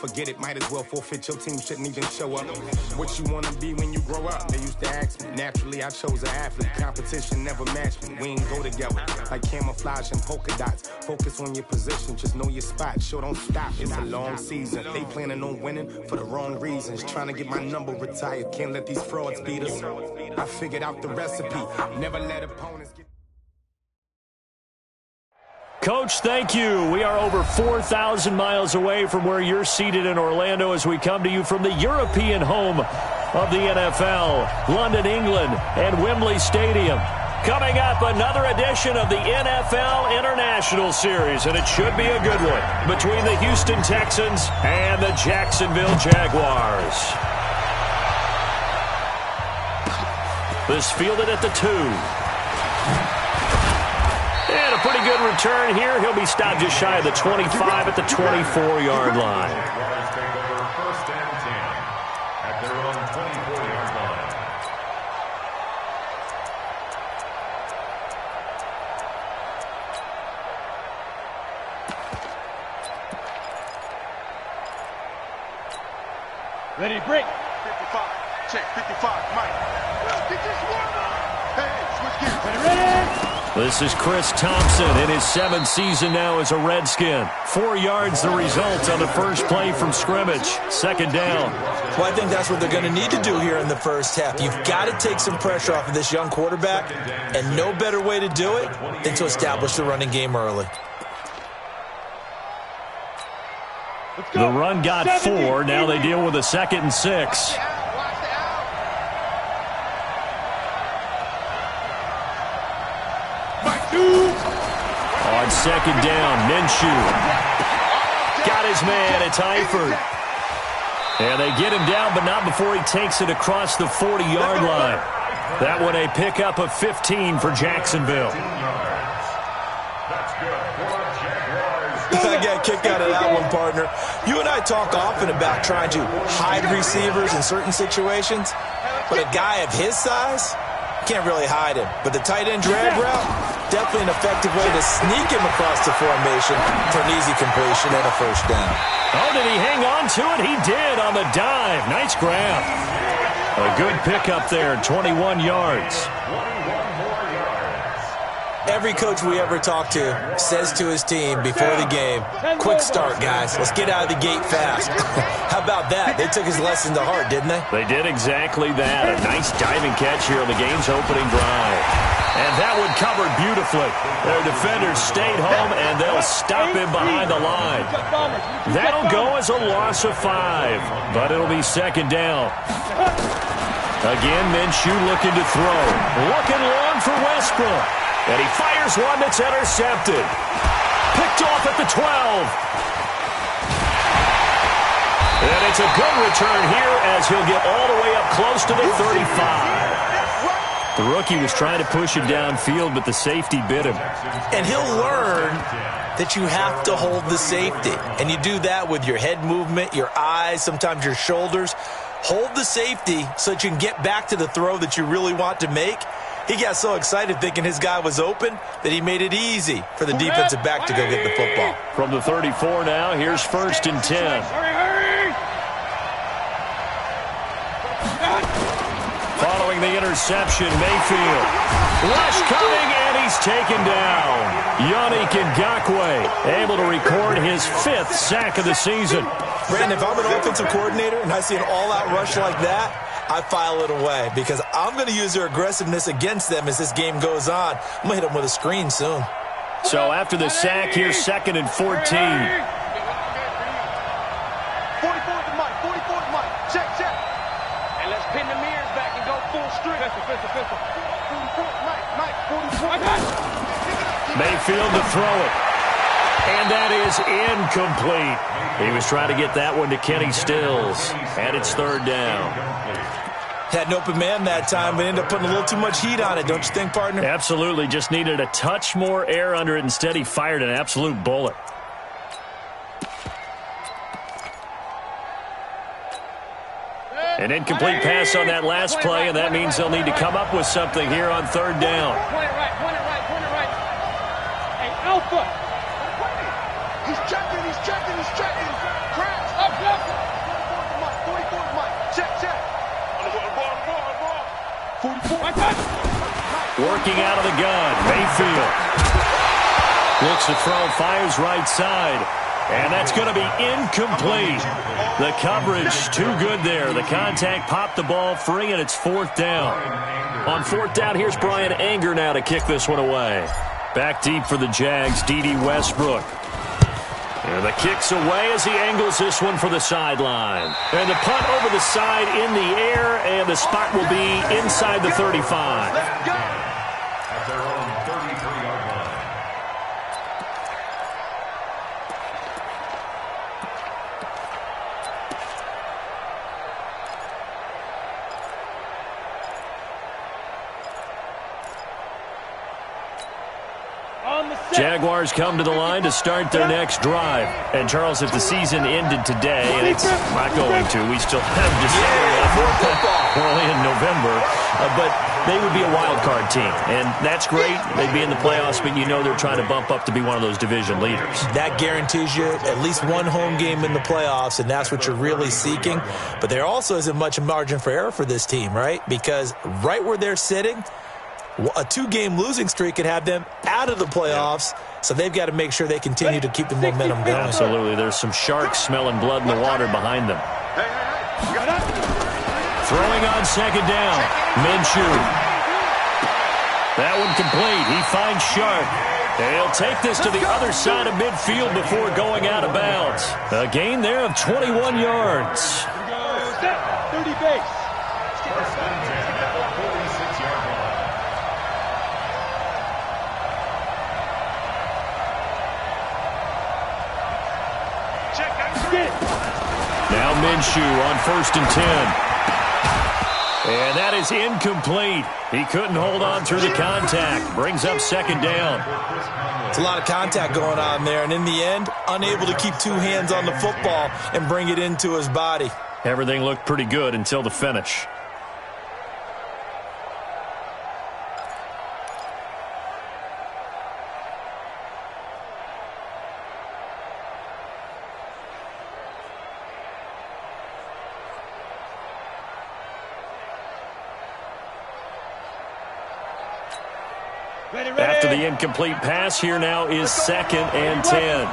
forget it. Might as well forfeit. Your team shouldn't even show up. What you want to be when you grow up? They used to ask me. Naturally, I chose an athlete. Competition never matched me. We ain't go together like camouflage and polka dots. Focus on your position. Just know your spot. Sure, don't stop. It's a long season. They planning on winning for the wrong reasons. Trying to get my number retired. Can't let these frauds beat us. I figured out the recipe. Never let opponents get... Coach, thank you. We are over 4,000 miles away from where you're seated in Orlando as we come to you from the European home of the NFL, London, England, and Wembley Stadium. Coming up, another edition of the NFL International Series, and it should be a good one, between the Houston Texans and the Jacksonville Jaguars. This fielded at the 2. And a pretty good return here. He'll be stopped just shy of the 25 at the 24-yard line. First and 10 at their own 24-yard line. Ready to break. 55. Check. 55. Mike. Get this one up. Hey, switch gears. Ready. This is Chris Thompson in his 7th season now as a Redskin. 4 yards the result on the first play from scrimmage. Second down. Well, I think that's what they're going to need to do here in the first half. You've got to take some pressure off of this young quarterback, and no better way to do it than to establish the running game early. The run got 4. Now they deal with a 2nd and 6. On second down, Minshew got his man. It's Eifert. And they get him down, but not before he takes it across the 40-yard line. That one a pickup of 15 for Jacksonville. I got a kick out of that one, partner. You and I talk often about trying to hide receivers in certain situations, but a guy of his size can't really hide him. But the tight end drag route, definitely an effective way to sneak him across the formation for an easy completion and a first down. Oh, did he hang on to it? He did on the dive. Nice grab. A good pickup there, 21 yards. Every coach we ever talk to says to his team before the game, quick start, guys. Let's get out of the gate fast. How about that? They took his lesson to heart, didn't they? They did exactly that. A nice diving catch here on the game's opening drive. And that one covered beautifully. Their defenders stayed home, and they'll stop him behind the line. That'll go as a loss of 5, but it'll be second down. Again, Minshew looking to throw. Looking long for Westbrook. And he fires one that's intercepted. Picked off at the 12. And it's a good return here as he'll get all the way up close to the 35. The rookie was trying to push him downfield, but the safety bit him. And he'll learn that you have to hold the safety. And you do that with your head movement, your eyes, sometimes your shoulders. Hold the safety so that you can get back to the throw that you really want to make. He got so excited thinking his guy was open that he made it easy for the defensive back to go get the football. From the 34 now, here's first and 10. Following the interception, Mayfield. Rush coming, and he's taken down. Yannick Ngakoue able to record his 5th sack of the season. Brandon, if I'm an offensive coordinator and I see an all-out rush like that, I file it away because I'm going to use their aggressiveness against them as this game goes on. I'm going to hit them with a screen soon. So after the sack, here's second and 14. 44 to Mike. 44 to Mike. Check. And let's pin the mirrors back and go full strip. Pistol. 44 Mike. 44. Mayfield to throw it. And that is incomplete. He was trying to get that one to Kenny Stills. And it's third down. Had an open man that time, but ended up putting a little too much heat on it, don't you think, partner? Absolutely. Just needed a touch more air under it. Instead, he fired an absolute bullet. An incomplete pass on that last play, and that means they'll need to come up with something here on third down. Point it right. Hey, Alpha. He's checking. Crash. Up. Working out of the gun, Mayfield. Looks to throw, fires right side. And that's going to be incomplete. The coverage too good there. The contact popped the ball free, and it's 4th down. On 4th down, here's Brian Anger now to kick this one away. Back deep for the Jags, D.D. Westbrook. And the kick's away as he angles this one for the sideline. And the punt over the side in the air, and the spot will be inside the 35. At their own 33-yard line. Jaguars come to the line to start their next drive. And, Charles, if the season ended today, and it's not going to, we still have December left. We're only in November. But they would be a wild card team. And that's great. They'd be in the playoffs, but you know they're trying to bump up to be one of those division leaders. That guarantees you at least one home game in the playoffs, and that's what you're really seeking. But there also isn't much margin for error for this team, right? Because right where they're sitting, a 2-game losing streak could have them out of the playoffs, so they've got to make sure they continue to keep the momentum going. Absolutely. There's some sharks smelling blood in the water behind them. Throwing on 2nd down, Minshew. That one complete. He finds Sharp. And he'll take this to the other side of midfield before going out of bounds. A gain there of 21 yards. 30 base. First and 10 at the 46-yard line. Now Minshew on 1st and 10. And that is incomplete. He couldn't hold on through the contact. Brings up 2nd down. It's a lot of contact going on there, and in the end, unable to keep 2 hands on the football and bring it into his body. Everything looked pretty good until the finish. After the incomplete pass, here now is 2nd and 10.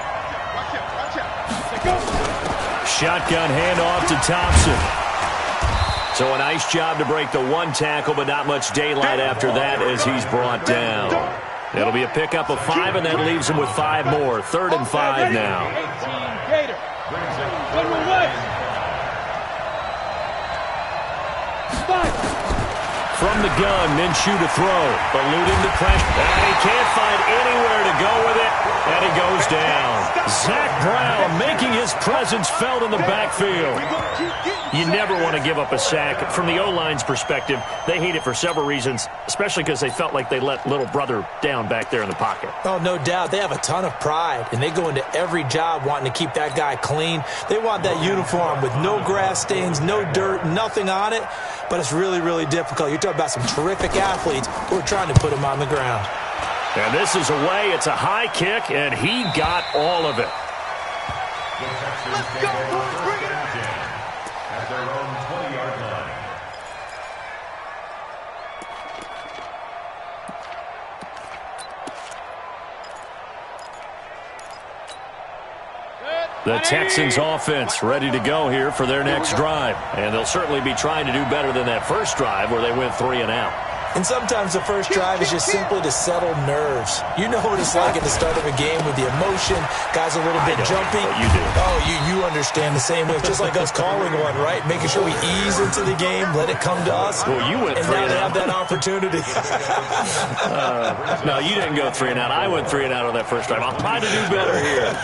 Shotgun handoff to Thompson. So a nice job to break the 1 tackle, but not much daylight after that as he's brought down. It'll be a pickup of 5, and that leaves him with 5 more. 3rd and 5 now. From the gun, Minshew to throw. Elude into pressure. And he can't find anywhere to go with it. And he goes down. Zach Brown making his presence felt in the backfield. You never want to give up a sack. From the O-line's perspective, they hate it for several reasons, especially because they felt like they let little brother down back there in the pocket. Oh, no doubt. They have a ton of pride, and they go into every job wanting to keep that guy clean. They want that uniform with no grass stains, no dirt, nothing on it. But it's really, really difficult. You're talking about some terrific athletes who are trying to put him on the ground. And this is away. It's a high kick, and he got all of it. Let's go, boys. Bring it up. At their own 20-yard line. The Texans offense ready to go here for their next drive. And they'll certainly be trying to do better than that first drive where they went 3 and out. And sometimes the first drive is just simply to settle nerves. You know what it's like at the start of a game with the emotion. Guys a little bit jumpy. You do. Oh, you understand the same way. It's just like us calling one, right? Making sure we ease into the game, let it come to us. Well, you went and 3 now and they out. have that opportunity. No, you didn't go 3 and out. I went 3 and out on that first drive. I'll try to do better here.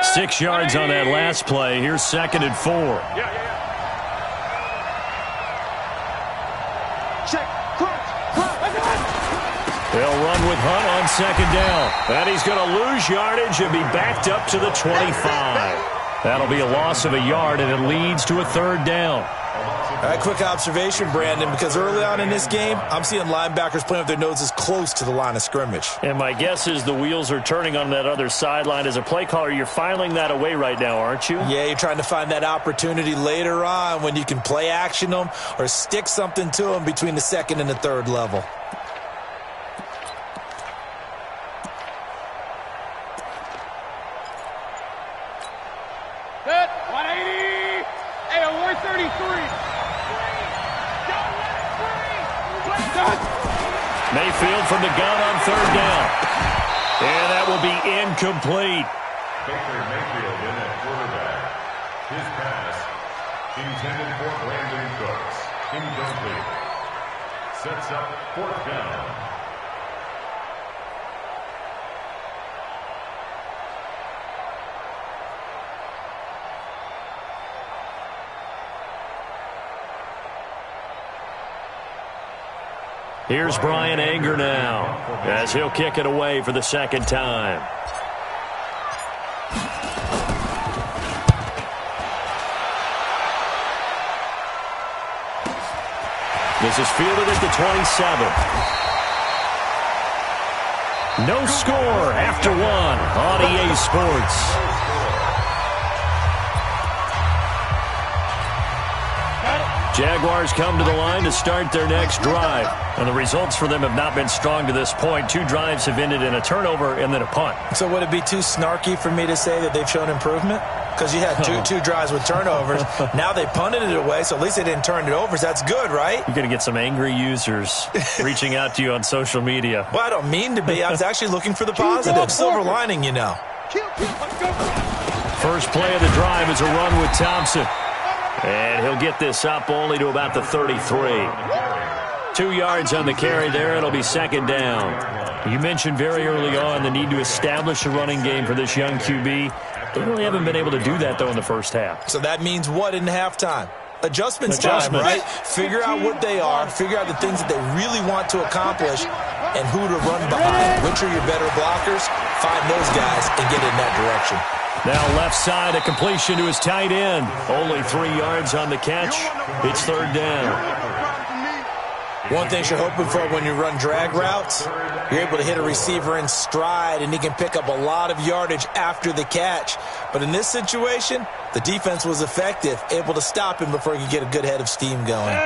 6 yards on that last play. Here's 2nd and 4. They'll run with Hunt on 2nd down. And he's going to lose yardage and be backed up to the 25. That'll be a loss of a yard, and it leads to a 3rd down. A loss of All right, quick observation, Brandon, because early on in this game, I'm seeing linebackers playing with their noses close to the line of scrimmage. And my guess is the wheels are turning on that other sideline. As a play caller, you're filing that away right now, aren't you? Yeah, you're trying to find that opportunity later on when you can play action them or stick something to them between the second and the third level. Good. 180. Hey, 133. Mayfield from the gun on third down. And that will be incomplete. Baker Mayfield in at quarterback. His pass intended for Brandon Cooks. Incomplete. Sets up fourth down. Here's Brian Anger now, as he'll kick it away for the second time. This is fielded at the 27. No score after one on EA Sports. Jaguars come to the line to start their next drive. And the results for them have not been strong to this point. 2 drives have ended in a turnover and then a punt. So would it be too snarky for me to say that they've shown improvement? Because you had two drives with turnovers. Now they punted it away, so at least they didn't turn it over. So that's good, right? You're going to get some angry users reaching out to you on social media. Well, I don't mean to be. I was actually looking for the positive. Silver lining, you know. First play of the drive is a run with Thompson. And he'll get this up only to about the 33. 2 yards on the carry there. It'll be second down. You mentioned very early on the need to establish a running game for this young QB. They really haven't been able to do that, though, in the first half. So that means what in halftime? Adjustments time, right? Figure out what they are, figure out the things that they really want to accomplish, and who to run behind. Which are your better blockers? Find those guys and get in that direction. Now left side, a completion to his tight end. Only 3 yards on the catch. It's third down. One thing you're hoping for when you run drag routes, you're able to hit a receiver in stride, and he can pick up a lot of yardage after the catch. But in this situation, the defense was effective, able to stop him before he could get a good head of steam going.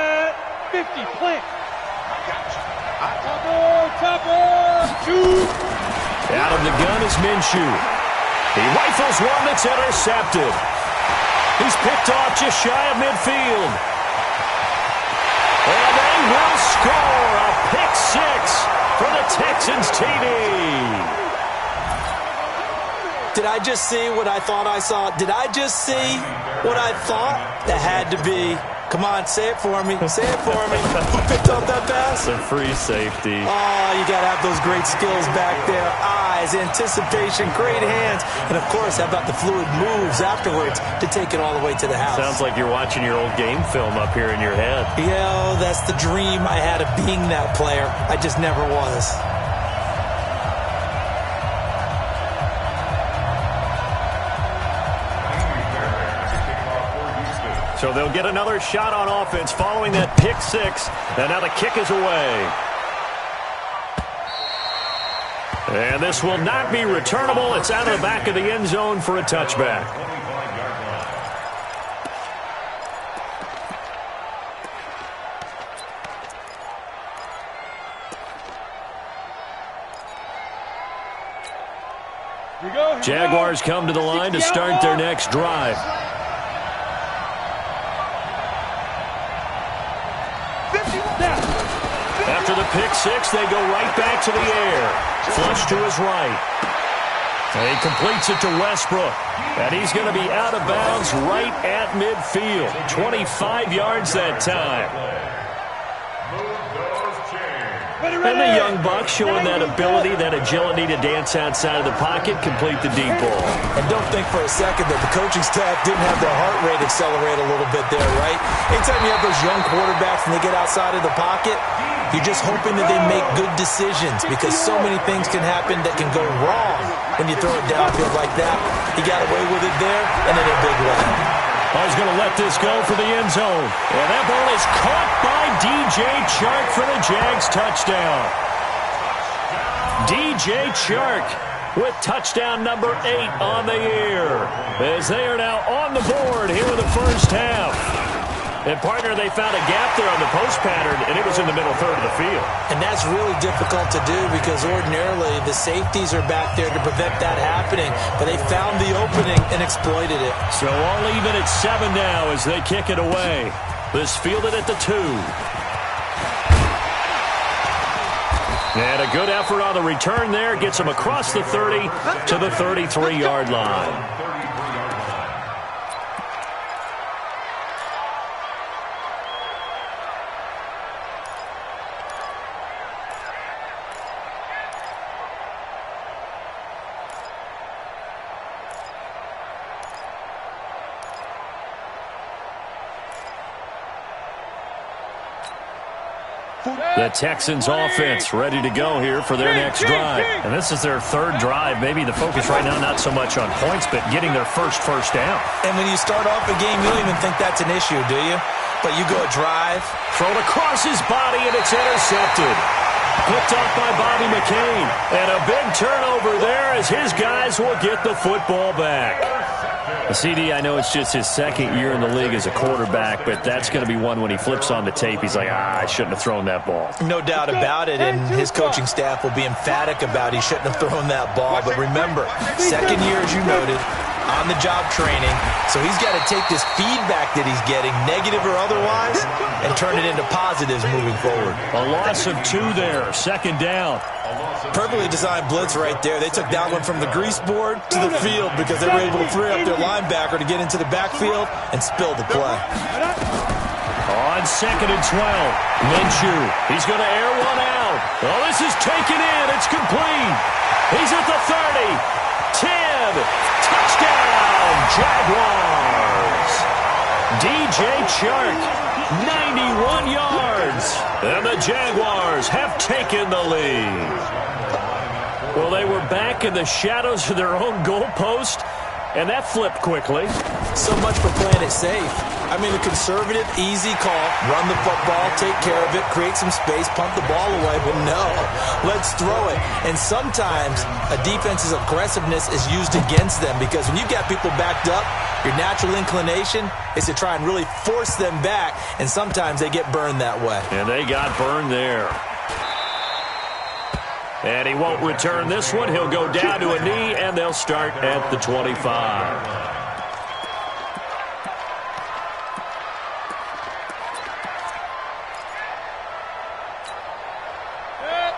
50, plant. Topper, shoot. Out of the gun is Minshew. He rifles one that's intercepted. He's picked off just shy of midfield. And they will score a pick 6 for the Texans TD. Did I just see what I thought I saw? Did I just see what I thought? That had to be. Come on, say it for me. Say it for me. Who picked up that pass? The free safety. Oh, you got to have those great skills back there. Eyes, anticipation, great hands. And, of course, how about the fluid moves afterwards to take it all the way to the house? Sounds like you're watching your old game film up here in your head. Yeah, that's the dream I had of being that player. I just never was. So they'll get another shot on offense following that pick 6. And now the kick is away. And this will not be returnable. It's out of the back of the end zone for a touchback. Jaguars come to the line to start their next drive. After the pick 6, they go right back to the air. Flush to his right. And he completes it to Westbrook. And he's going to be out of bounds right at midfield. 25 yards that time. And the young buck showing that ability, that agility to dance outside of the pocket, complete the deep ball. And don't think for a second that the coaching staff didn't have their heart rate accelerate a little bit there, right? Anytime you have those young quarterbacks and they get outside of the pocket, you're just hoping that they make good decisions because so many things can happen that can go wrong when you throw it downfield like that. He got away with it there and in a big way. He's going to let this go for the end zone. And that ball is caught by DJ Chark for the Jags touchdown. DJ Chark with touchdown number 8 on the year, as they are now on the board here in the first half. And, partner, they found a gap there on the post pattern, and it was in the middle third of the field. And that's really difficult to do because ordinarily the safeties are back there to prevent that happening, but they found the opening and exploited it. So all even at 7 now as they kick it away. This fielded at the 2. And a good effort on the return there. Gets them across the 30 to the 33-yard line. The Texans offense ready to go here for their next drive. And this is their 3rd drive. Maybe the focus right now not so much on points, but getting their first down. And when you start off a game, you don't even think that's an issue, do you? But you go a drive. Thrown across his body, and it's intercepted. Picked off by Bobby McCain. And a big turnover there as his guys will get the football back. CD, I know it's just his 2nd year in the league as a quarterback, but that's going to be one when he flips on the tape, he's like, I shouldn't have thrown that ball. No doubt about it, and his coaching staff will be emphatic about he shouldn't have thrown that ball. But remember, 2nd year, as you noted, on-the-job training, so he's got to take this feedback that he's getting, negative or otherwise, and turn it into positives moving forward. A loss of 2 there, 2nd down. Perfectly designed blitz right there. They took that one from the grease board to the field because they were able to free up their linebacker to get into the backfield and spill the play. On 2nd and 12, Minshew. He's going to air one out. Oh, this is taken in. It's complete. He's at the 30. 10. Touchdown, Jaguars. DJ Chark, 91 yards. And the Jaguars have taken the lead. Well, they were back in the shadows of their own goalpost, and that flipped quickly. So much for playing it safe. I mean, a conservative, easy call, run the football, take care of it, create some space, punt the ball away, but no, let's throw it. And sometimes a defense's aggressiveness is used against them because when you've got people backed up, your natural inclination is to try and really force them back, and sometimes they get burned that way. And they got burned there. And he won't return this one. He'll go down to a knee, and they'll start at the 25.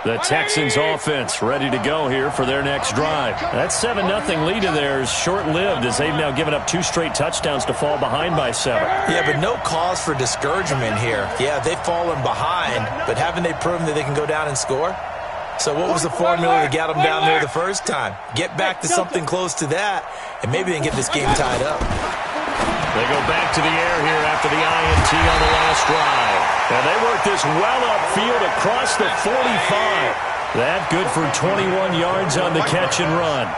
The Texans offense ready to go here for their next drive. That 7-0 lead of theirs short-lived as they've now given up 2 straight touchdowns to fall behind by 7. Yeah, but no cause for discouragement here. Yeah, they've fallen behind, but haven't they proven that they can go down and score? So what was the formula that got them down there the first time? Get back to something close to that, and maybe they can get this game tied up. They go back to the air here after the INT on the last drive. And they work this well upfield across the 45. That good for 21 yards on the catch and run.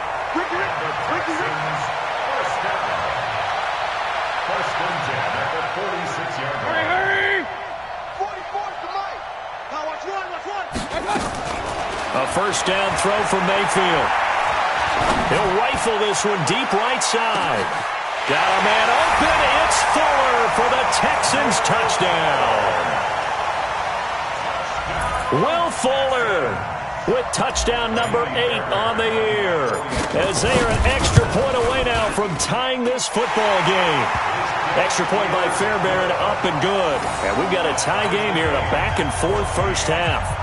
First and 10 at the 46-yard line. 44 to Mike. Now watch one. A first down throw from Mayfield. He'll rifle this one deep right side. Got a man open. It's Fuller for the Texans touchdown. Will Fuller with touchdown number 8 on the year. As they are an extra point away now from tying this football game. Extra point by Fairbairn, up and good. And we've got a tie game here in a back-and-forth first half.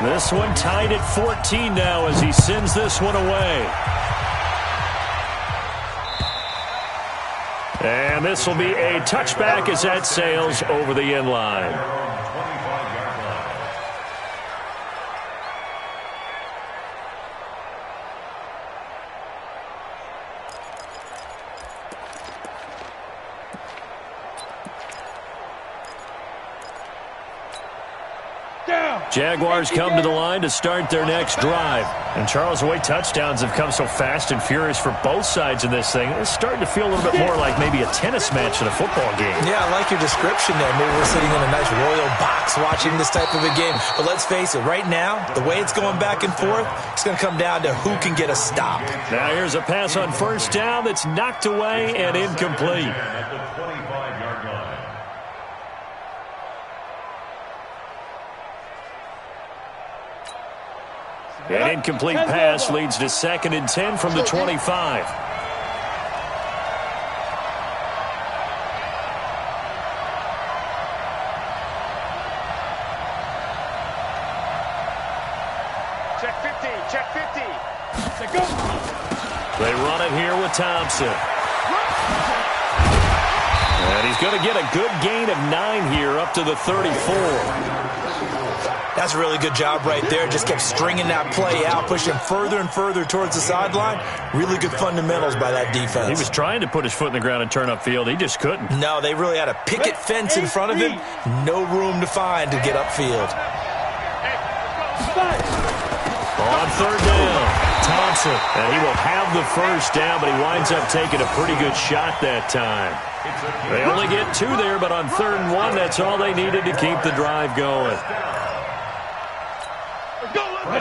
This one tied at 14 now as he sends this one away. And this will be a touchback as that sails over the end line. Jaguars come to the line to start their next drive. And, Charles, the way touchdowns have come so fast and furious for both sides in this thing, it's starting to feel a little bit more like maybe a tennis match in a football game. Yeah, I like your description there. Maybe we're sitting in a nice royal box watching this type of a game. But let's face it, right now, the way it's going back and forth, it's going to come down to who can get a stop. Now here's a pass on first down that's knocked away and incomplete. An incomplete pass leads to 2nd and 10 from the 25. Check 50, check 50. They run it here with Thompson. And he's going to get a good gain of 9 here up to the 34. That's a really good job right there. Just kept stringing that play out, pushing further and further towards the sideline. Really good fundamentals by that defense. He was trying to put his foot in the ground and turn upfield. He just couldn't. No, they really had a picket fence in front of him. No room to find to get upfield. On 3rd down, Thompson. And he will have the first down, but he winds up taking a pretty good shot that time. They only get 2 there, but on 3rd and 1, that's all they needed to keep the drive going.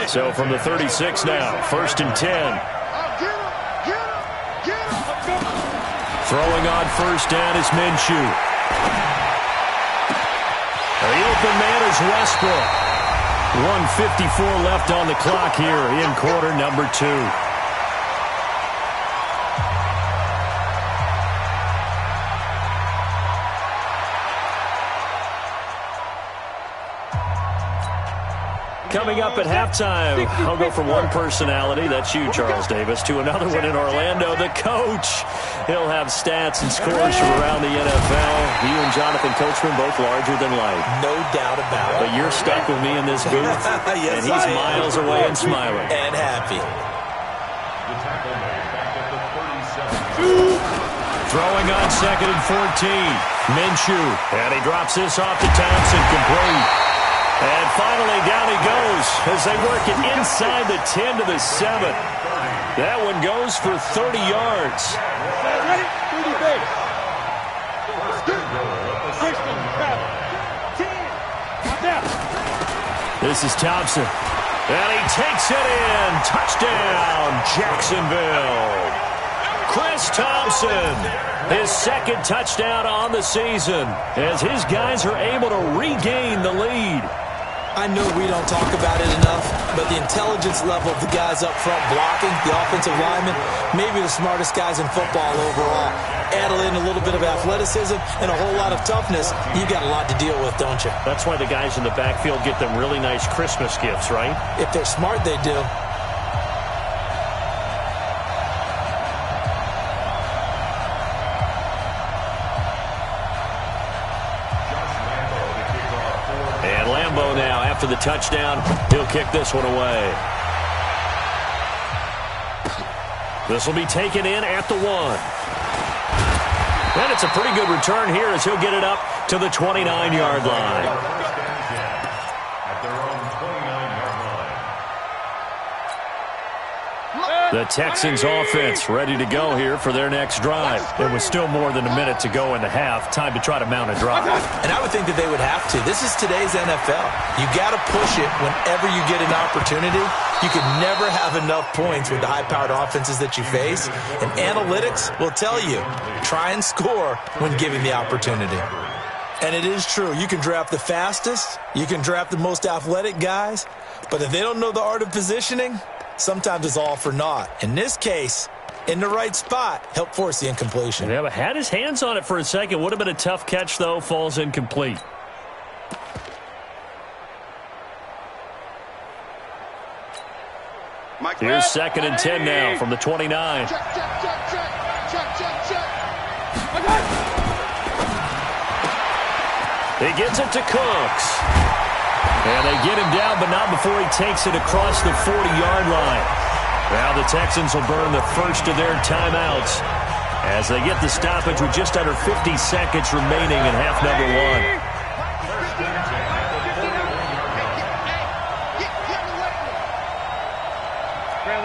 So from the 36 now, 1st and 10. Throwing on first down is Minshew. The open man is Westbrook. 1:54 left on the clock here in quarter number 2. Coming up at halftime, I'll go from one personality, that's you, Charles Davis, to another one in Orlando, the coach. He'll have stats and scores from around the NFL. You and Jonathan Coachman both larger than life. No doubt about it. But you're stuck with me in this booth, yes, and he's miles away and smiling. And happy. Throwing on 2nd and 14. Minshew, and he drops this off to Thompson, complete. And finally, down he goes as they work it inside the 10 to the 7. That one goes for 30 yards. This is Thompson. And he takes it in. Touchdown, Jacksonville. Chris Thompson, his 2nd touchdown on the season as his guys are able to regain the lead. I know we don't talk about it enough, but the intelligence level of the guys up front blocking, the offensive linemen, maybe the smartest guys in football overall. Add in a little bit of athleticism and a whole lot of toughness, you've got a lot to deal with, don't you? That's why the guys in the backfield get them really nice Christmas gifts, right? If they're smart, they do. Now, after the touchdown, he'll kick this one away. This will be taken in at the 1. And it's a pretty good return here as he'll get it up to the 29-yard line. At their own 29-yard line. The Texans offense ready to go here for their next drive. There was still more than a minute to go in the half. Time to try to mount a drive. And I would think that they would have to. This is today's NFL. You got to push it whenever you get an opportunity. You can never have enough points with the high-powered offenses that you face. And analytics will tell you, try and score when given the opportunity. And it is true. You can draft the fastest. You can draft the most athletic guys. But if they don't know the art of positioning, sometimes it's all for naught. In this case, in the right spot, helped force the incompletion. Yeah, but had his hands on it for a second. Would have been a tough catch, though. Falls incomplete. Here's 2nd and 10 now from the 29. Check. He gets it to Cooks. And they get him down, but not before he takes it across the 40-yard line. Now the Texans will burn the first of their timeouts as they get the stoppage with just under 50 seconds remaining in half number 1. On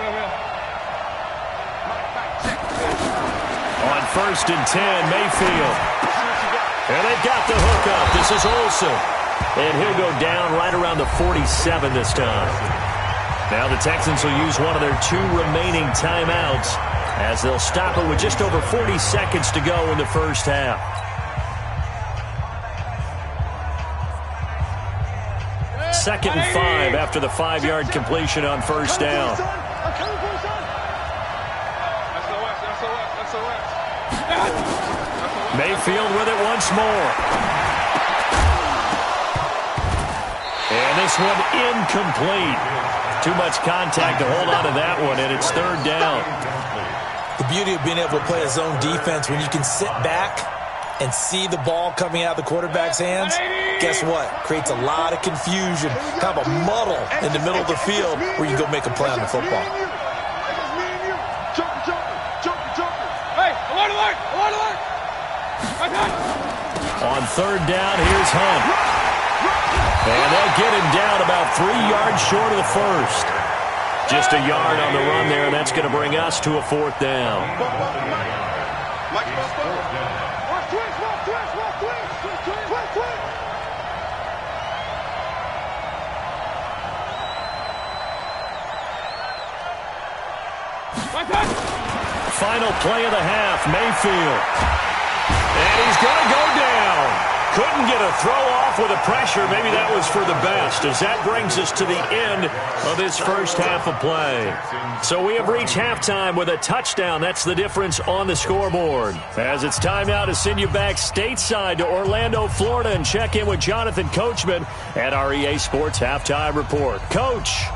1st and 10, Mayfield. And they've got the hook up. This is Olsen. And he'll go down right around the 47 this time. Now the Texans will use one of their 2 remaining timeouts as they'll stop it with just over 40 seconds to go in the first half. Second and 5 after the 5-yard completion on first down. Mayfield with it once more. And this one incomplete. Too much contact to hold on to that one, and it's 3rd down. The beauty of being able to play a zone defense when you can sit back and see the ball coming out of the quarterback's hands, guess what? Creates a lot of confusion, kind of a muddle in the middle of the field where you go make a play on the football. On 3rd down, here's Hunt. And they'll get him down about 3 yards short of the first. Just a yard on the run there, and that's going to bring us to a 4th down. Final play of the half, Mayfield. And he's going to go down. Couldn't get a throw off with the pressure. Maybe that was for the best, as that brings us to the end of this first half of play. So we have reached halftime with a touchdown. That's the difference on the scoreboard. As it's time now to send you back stateside to Orlando, Florida, and check in with Jonathan Coachman at our EA Sports Halftime Report. Coach.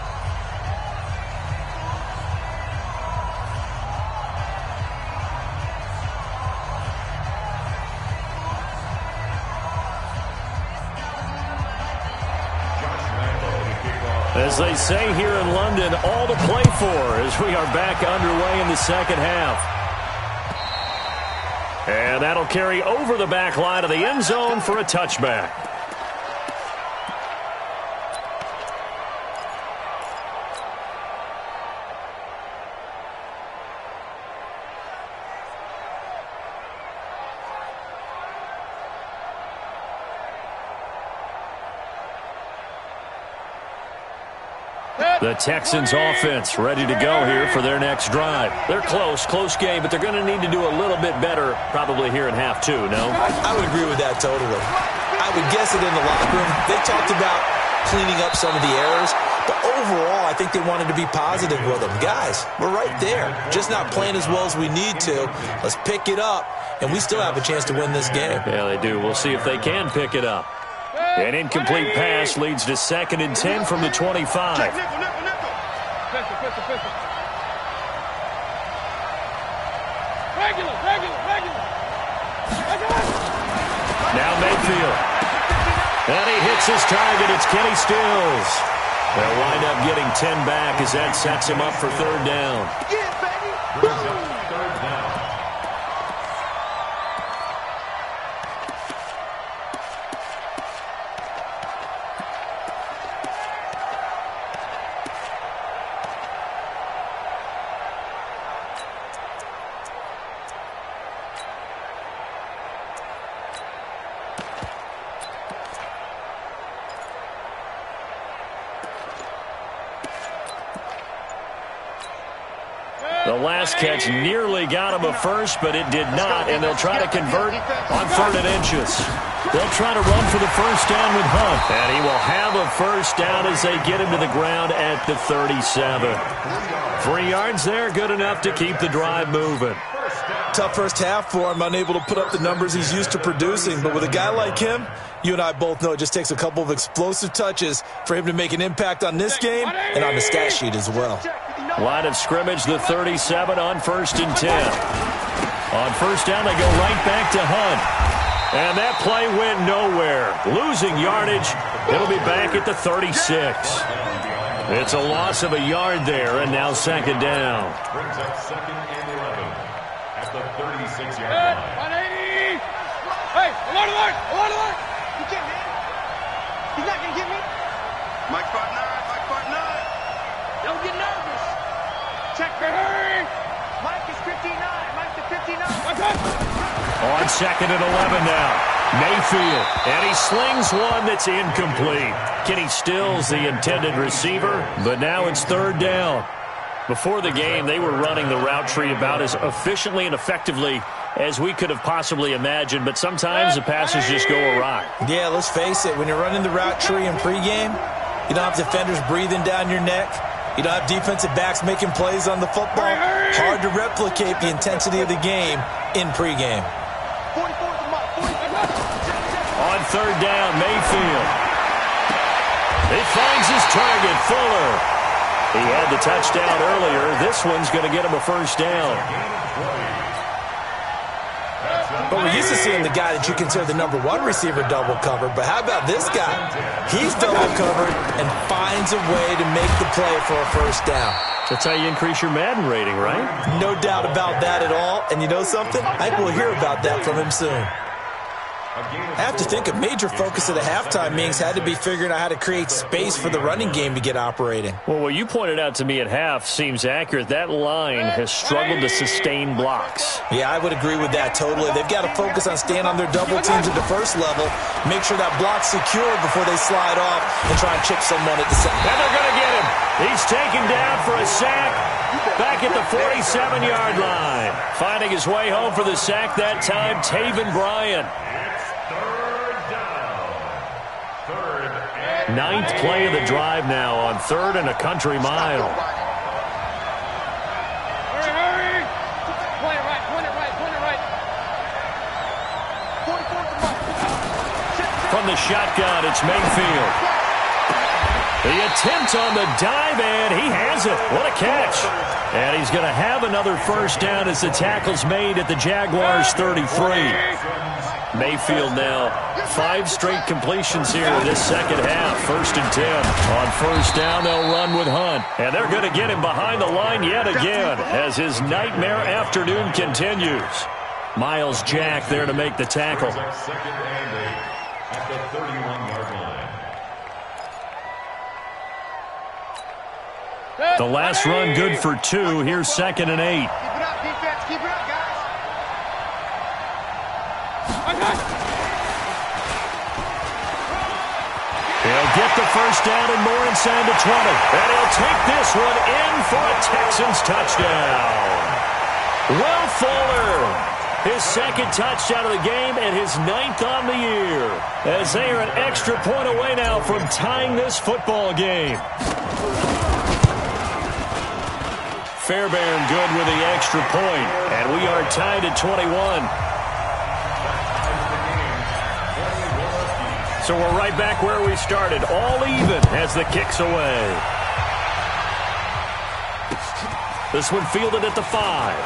As they say here in London, all to play for as we are back underway in the second half. And that'll carry over the back line of the end zone for a touchback. The Texans offense ready to go here for their next drive. They're close game, but they're going to need to do a little bit better probably here in half 2, no? I would agree with that totally. I would guess it in the locker room. They talked about cleaning up some of the errors, but overall I think they wanted to be positive with them. Guys, we're right there, just not playing as well as we need to. Let's pick it up, and we still have a chance to win this game. Yeah, they do. We'll see if they can pick it up. An incomplete pass leads to 2nd and 10 from the 25. Now Mayfield. And he hits his target. It's Kenny Stills. They'll wind up getting 10 back as that sets him up for 3rd down. The last catch nearly got him a first, but it did not, and they'll try to convert on 3rd and inches. They'll try to run for the first down with Hunt, and he will have a first down as they get him to the ground at the 37. 3 yards there, good enough to keep the drive moving. Tough first half for him, unable to put up the numbers he's used to producing, but with a guy like him, you and I both know it just takes a couple of explosive touches for him to make an impact on this game and on the stat sheet as well. Line of scrimmage, the 37 on 1st and 10. On first down, they go right back to Hunt. And that play went nowhere. Losing yardage. It'll be back at the 36. It's a loss of a yard there, and now 2nd down. Brings up 2nd and 11 at the 36-yard line. 180! Hey, alert! You can't hit. He's not going to get me. Mike 5'9", Mike 5'9". Don't get nervous. Check. Mike is 59. Mike to 59. On 2nd and 11 now. Mayfield, and he slings one that's incomplete. Kenny Stills, the intended receiver, but now it's 3rd down. Before the game, they were running the route tree about as efficiently and effectively as we could have possibly imagined, but sometimes the passes just go awry. Yeah, let's face it, when you're running the route tree in pregame, you don't have defenders breathing down your neck. You don't have defensive backs making plays on the football. Hard to replicate the intensity of the game in pregame. On 3rd down, Mayfield. He finds his target, Fuller. He had the touchdown earlier. This one's going to get him a 1st down. But we're used to seeing the guy that you consider the #1 receiver double covered. But how about this guy? He's double covered and finds a way to make the play for a 1st down. That's how you increase your Madden rating, right? No doubt about that at all. And you know something? I think we'll hear about that from him soon. I have to think a major focus of the halftime meetings had to be figuring out how to create space for the running game to get operating. Well, what you pointed out to me at half seems accurate. That line has struggled to sustain blocks. Yeah, I would agree with that totally. They've got to focus on staying on their double teams at the first level, make sure that block's secure before they slide off and try and chip someone at the second. And they're going to get him. He's taken down for a sack back at the 47-yard line. Finding his way home for the sack that time, Taven Bryan. 9th play of the drive now on 3rd and a country mile. Hurry. Point it right. From the shotgun, it's Mayfield. The attempt on the dive, and he has it. What a catch. And he's going to have another 1st down as the tackle's made at the Jaguars' 33. Mayfield now 5 straight completions here in this second half. 1st and 10. On 1st down, they'll run with Hunt. And they're going to get him behind the line yet again as his nightmare afternoon continues. Miles Jack there to make the tackle. 2nd and 8 at the 31-yard line. The last run good for 2. Here's 2nd and 8. Keep it up, defense. Keep it up, guys. He'll get the 1st down and more inside the 20. And he'll take this one in for a Texans touchdown. Will Fuller, his 2nd touchdown of the game and his 9th on the year. As they are an extra point away now from tying this football game. Fairbairn good with the extra point. And we are tied at 21. So we're right back where we started, all even as the kick's away. This one fielded at the 5.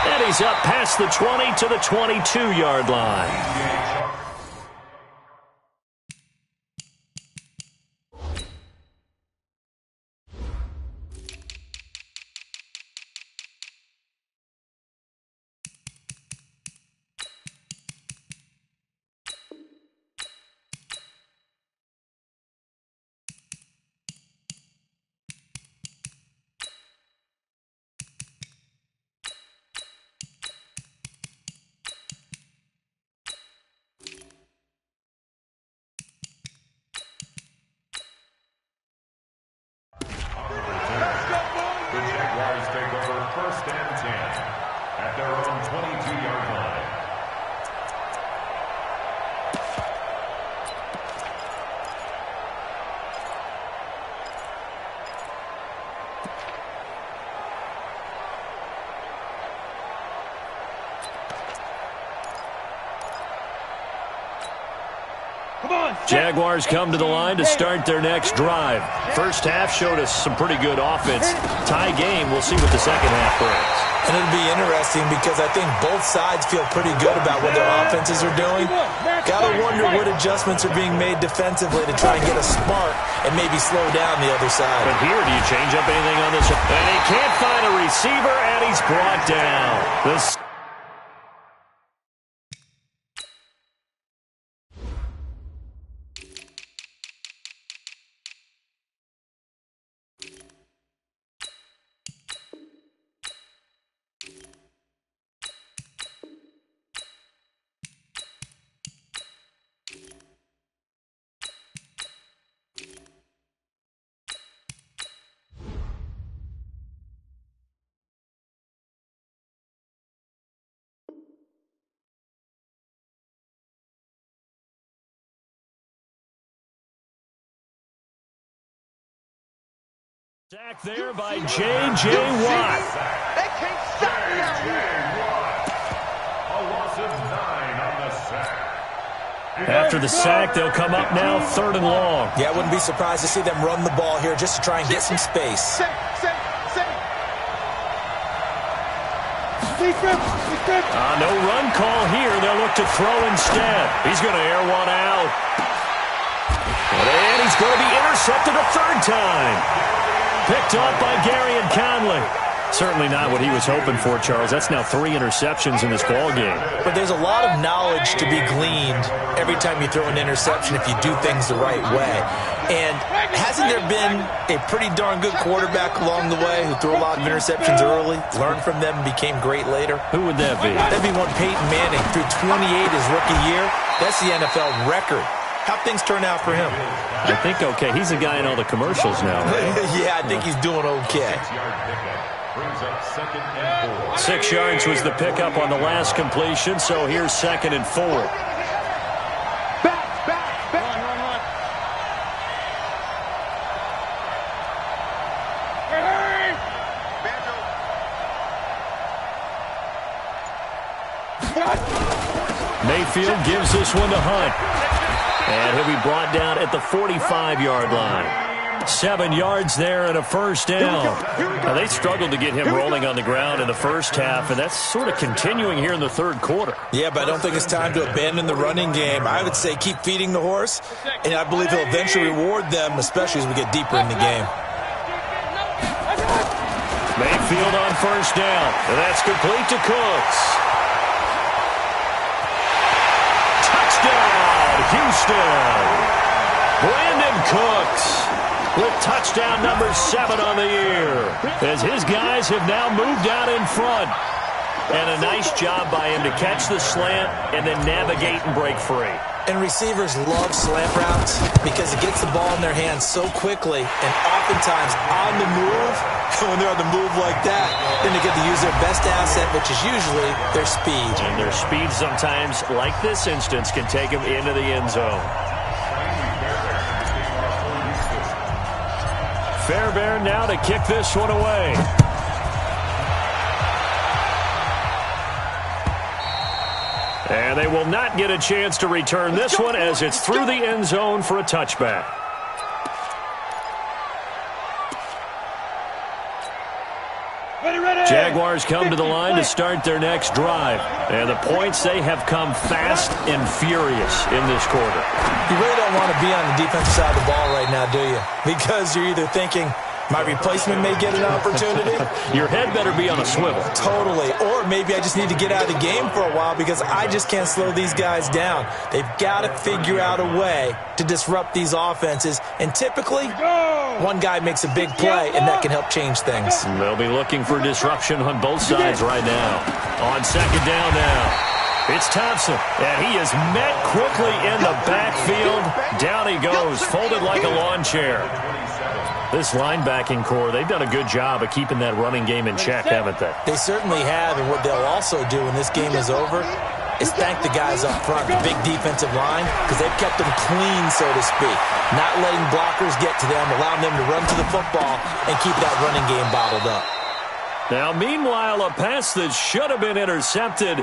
And he's up past the 20 to the 22-yard line. The Jaguars take over 1st and 10 at their own 22-yard line. Jaguars come to the line to start their next drive. First half showed us some pretty good offense. Tie game, we'll see what the second half brings. And it'll be interesting because I think both sides feel pretty good about what their offenses are doing. Gotta wonder what adjustments are being made defensively to try and get a spark and maybe slow down the other side. But here, do you change up anything on this? And he can't find a receiver, and he's brought down. The Sack there by J.J. Watt. They can't stop me out here. A loss of 9 on the sack. After the sack, they'll come up now 3rd and long. Yeah, I wouldn't be surprised to see them run the ball here just to try and get some space. No run call here. They'll look to throw instead. He's going to air one out. And he's going to be intercepted a 3rd time. Picked up by Gary and Conley. Certainly not what he was hoping for, Charles. That's now 3 interceptions in this ball game. But there's a lot of knowledge to be gleaned every time you throw an interception if you do things the right way. And hasn't there been a pretty darn good quarterback along the way who threw a lot of interceptions early, learned from them, and became great later? Who would that be? That'd be one Peyton Manning. Threw 28 his rookie year. That's the NFL record. How'd things turn out for him? I think okay. He's a guy in all the commercials now, right? Yeah, I think he's doing okay. 6 yards was the pickup on the last completion, so here's 2nd and 4. Mayfield gives this one to Hunt. And he'll be brought down at the 45-yard line. 7 yards there and a 1st down. Now, they struggled to get him rolling on the ground in the first half, and that's sort of continuing here in the 3rd quarter. Yeah, but I don't think it's time to abandon the running game. I would say keep feeding the horse, and I believe he'll eventually reward them, especially as we get deeper in the game. Mayfield on 1st down, and that's complete to Cooks. Touchdown, Houston. Brandon Cooks with touchdown number 7 on the year, as his guys have now moved out in front. And a nice job by him to catch the slant and then navigate and break free. And receivers love slant routes because it gets the ball in their hands so quickly and oftentimes on the move. When they're on the move like that, then they get to use their best asset, which is usually their speed. And their speed sometimes, like this instance, can take them into the end zone. Fairbairn now to kick this one away. And they will not get a chance to return this one as it's through the end zone for a touchback. Jaguars come to the line to start their next drive. And the points, they have come fast and furious in this quarter. You really don't want to be on the defensive side of the ball right now, do you? Because you're either thinking, my replacement may get an opportunity. Your head better be on a swivel. Totally. Or maybe I just need to get out of the game for a while because I just can't slow these guys down. They've got to figure out a way to disrupt these offenses. And typically, one guy makes a big play, and that can help change things. They'll be looking for disruption on both sides right now. On 2nd down now. It's Thompson, and he is met quickly in the backfield. Down he goes, folded like a lawn chair. This linebacking core, they've done a good job of keeping that running game in check, haven't they? They certainly have, and what they'll also do when this game is over is thank the guys up front, the big defensive line, because they've kept them clean, so to speak. Not letting blockers get to them, allowing them to run to the football and keep that running game bottled up. Now, meanwhile, a pass that should have been intercepted,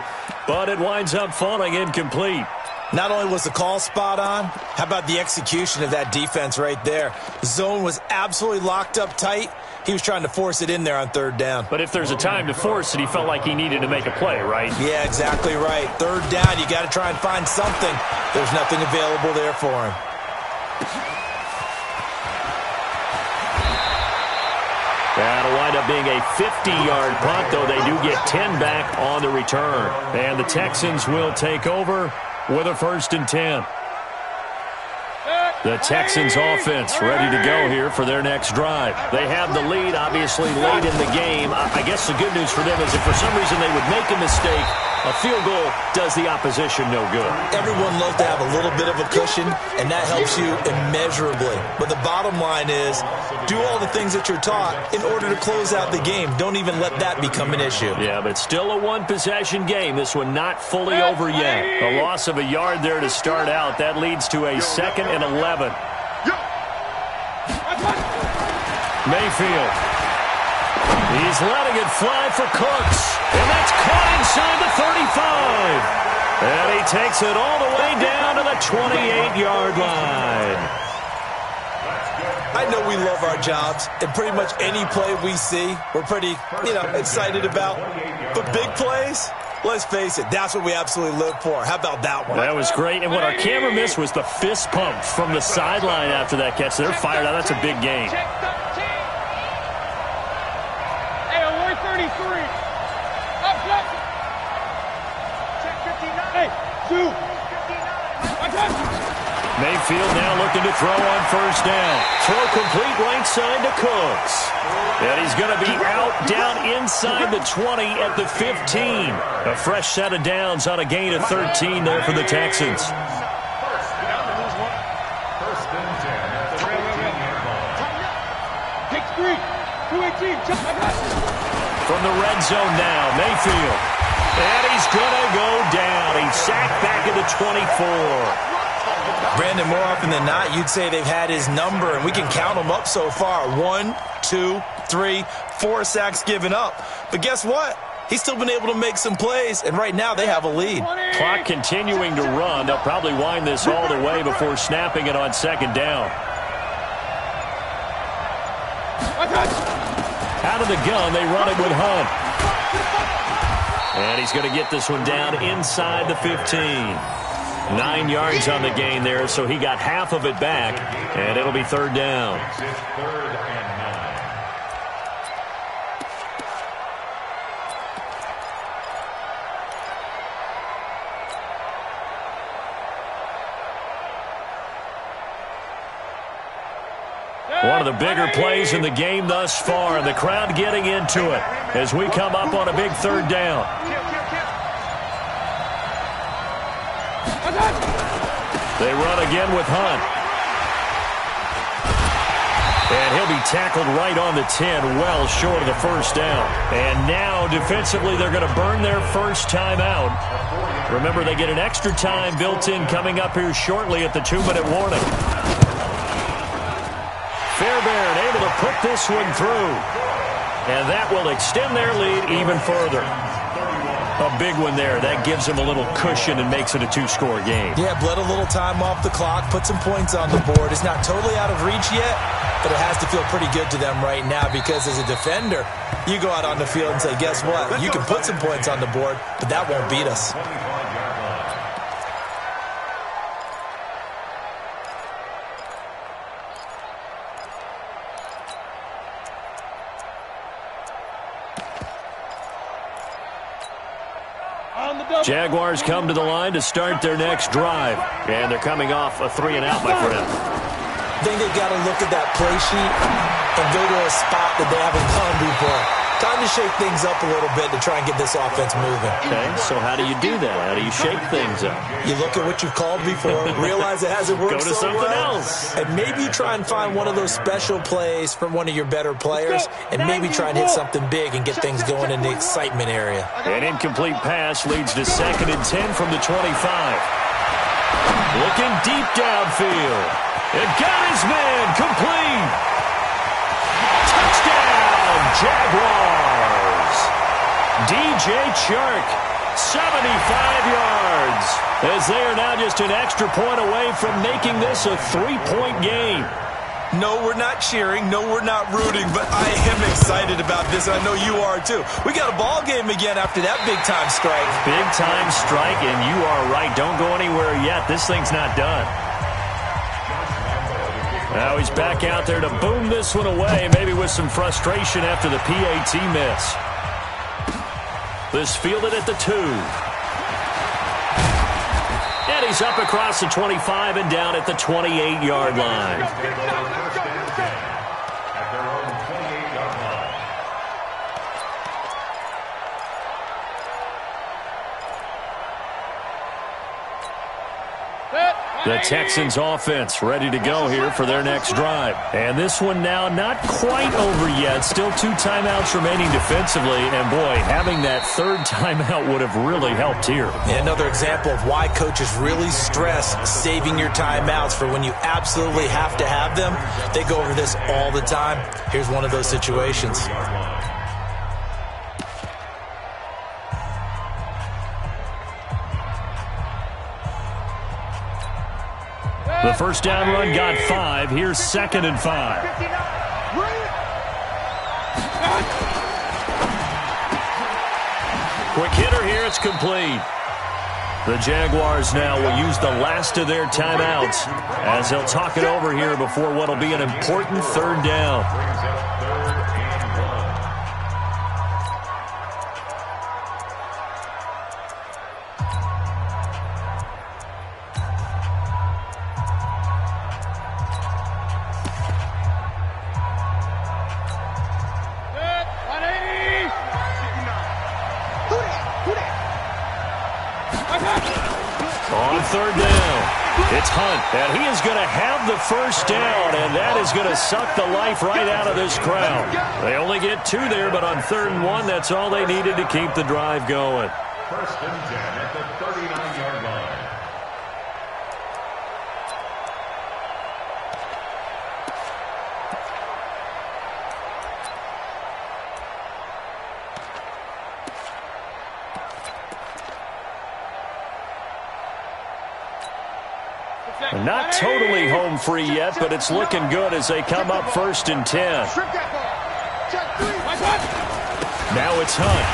but it winds up falling incomplete. Not only was the call spot on, how about the execution of that defense right there? The zone was absolutely locked up tight. He was trying to force it in there on 3rd down. But if there's a time to force it, he felt like he needed to make a play, right? Yeah, exactly right. 3rd down, you got to try and find something. There's nothing available there for him. That'll wind up being a 50-yard punt, though they do get 10 back on the return. And the Texans will take over with a 1st and 10. The Texans offense ready to go here for their next drive. They have the lead, obviously, late in the game. I guess the good news for them is if for some reason they would make a mistake, a field goal does the opposition no good. Everyone loves to have a little bit of a cushion, and that helps you immeasurably. But the bottom line is, do all the things that you're taught in order to close out the game. Don't even let that become an issue. Yeah, but still a one-possession game. This one not fully over yet. A loss of a yard there to start out. That leads to a 2nd and 11. Mayfield. He's letting it fly for Cooks. And that's caught inside the 35. And he takes it all the way down to the 28-yard line. I know we love our jobs, and pretty much any play we see, we're pretty, excited about. But big plays, let's face it, that's what we absolutely live for. How about that one? That was great. And what our camera missed was the fist pump from the sideline after that catch. They're fired out. That's a big gain. Hey, 133. Up, up. Check 59. Hey, 2. 59. Mayfield now looking to throw on first down. Throw complete right side to Cooks. And he's going to be out down inside the 20 at the 15. A fresh set of downs on a gain of 13 there for the Texans. First and 10 at the 15-yard line. Take 3. 218. From the red zone now, Mayfield. And he's going to go down. He's sacked back at the 24. Brandon, more often than not, you'd say they've had his number, and we can count them up so far. 1, 2, 3, 4 sacks given up. But guess what? He's still been able to make some plays, and right now they have a lead. Clock continuing to run. They'll probably wind this all the way before snapping it on second down. Out of the gun, they run it with Hunt. And he's going to get this one down inside the 15. 9 yards on the gain there, so he got half of it back, and it'll be third down. It's 3rd and 9. One of the bigger plays in the game thus far, and the crowd getting into it as we come up on a big third down. They run again with Hunt. And he'll be tackled right on the 10, well short of the first down. And now, defensively, they're going to burn their first time out. Remember, they get an extra time built in coming up here shortly at the 2-minute warning. Fairbairn able to put this one through. And that will extend their lead even further. A big one there. That gives them a little cushion and makes it a 2-score game. Yeah, bled a little time off the clock, put some points on the board. It's not totally out of reach yet, but it has to feel pretty good to them right now because as a defender, you go out on the field and say, guess what? You can put some points on the board, but that won't beat us. Jaguars come to the line to start their next drive. And they're coming off a 3-and-out, my friend. I think they've got to look at that play sheet and go to a spot that they haven't gone before. Time to shake things up a little bit to try and get this offense moving. Okay, so how do you do that? How do you shake things up? You look at what you've called before, realize it hasn't worked Go to so something well, else. and maybe try and find one of those special plays from one of your better players, and maybe try and hit something big and get things going in the excitement area. An incomplete pass leads to 2nd and 10 from the 25. Looking deep downfield. It got his man complete. Touchdown, Jaguars. DJ Chark, 75 yards. As they are now just an extra point away from making this a 3-point game. No, we're not cheering. No, we're not rooting, but I am excited about this, and I know you are too. We got a ball game again after that big-time strike. Big-time strike, and you are right. Don't go anywhere yet. This thing's not done. Now he's back out there to boom this one away, maybe with some frustration after the PAT miss. This fielded at the 2. And he's up across the 25 and down at the 28-yard line. At their own 28-yard line. Set. The Texans offense ready to go here for their next drive. And this one now not quite over yet. Still 2 timeouts remaining defensively. And, boy, having that 3rd timeout would have really helped here. Yeah, another example of why coaches really stress saving your timeouts for when you absolutely have to have them. They go over this all the time. Here's one of those situations. The first down run got 5. Here's 2nd and 5. Quick hitter here. It's complete. The Jaguars now will use the last of their timeouts as they'll talk it over here before what will be an important 3rd down. On 3rd down, it's Hunt, and he is going to have the first down, and that is going to suck the life right out of this crowd. They only get 2 there, but on 3rd and 1, that's all they needed to keep the drive going. 1st and 10 at the 39-yard line. Not totally home free yet, but it's looking good as they come up 1st and 10. Now it's Hunt.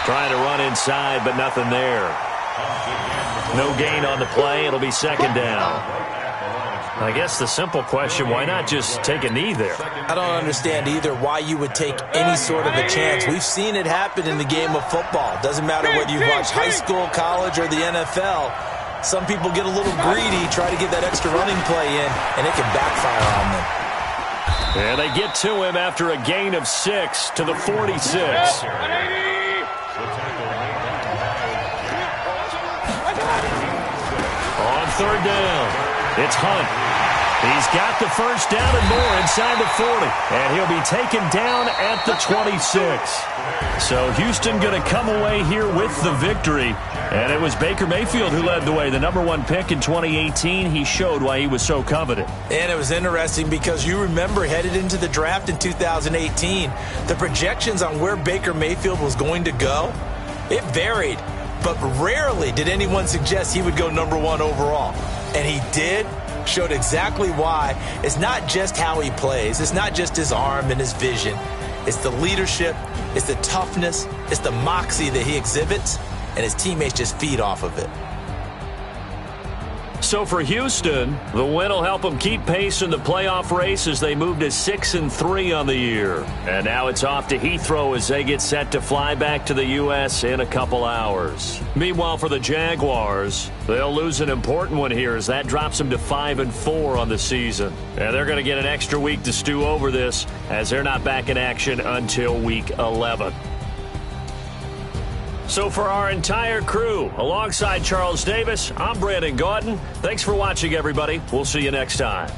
Trying to run inside, but nothing there. No gain on the play. It'll be 2nd down. I guess the simple question, why not just take a knee there? I don't understand either why you would take any sort of a chance. We've seen it happen in the game of football. Doesn't matter whether you watch high school, college, or the NFL. Some people get a little greedy, try to get that extra running play in, and it can backfire on them. And they get to him after a gain of 6 to the 46. On 3rd down, it's Hunt. He's got the first down and more inside the 40. And he'll be taken down at the 26. So Houston going to come away here with the victory. And it was Baker Mayfield who led the way. The #1 pick in 2018. He showed why he was so coveted. And it was interesting because you remember headed into the draft in 2018, the projections on where Baker Mayfield was going to go, it varied. But rarely did anyone suggest he would go #1 overall. And he did. Showed exactly why. It's not just how he plays. It's not just his arm and his vision. It's the leadership. It's the toughness. It's the moxie that he exhibits. And his teammates just feed off of it. So for Houston, the win will help them keep pace in the playoff race as they move to 6-3 on the year. And now it's off to Heathrow as they get set to fly back to the U.S. in a couple hours. Meanwhile, for the Jaguars, they'll lose an important one here as that drops them to 5-4 on the season. And they're going to get an extra week to stew over this as they're not back in action until week 11. So for our entire crew, alongside Charles Davis, I'm Brandon Gaudin. Thanks for watching, everybody. We'll see you next time.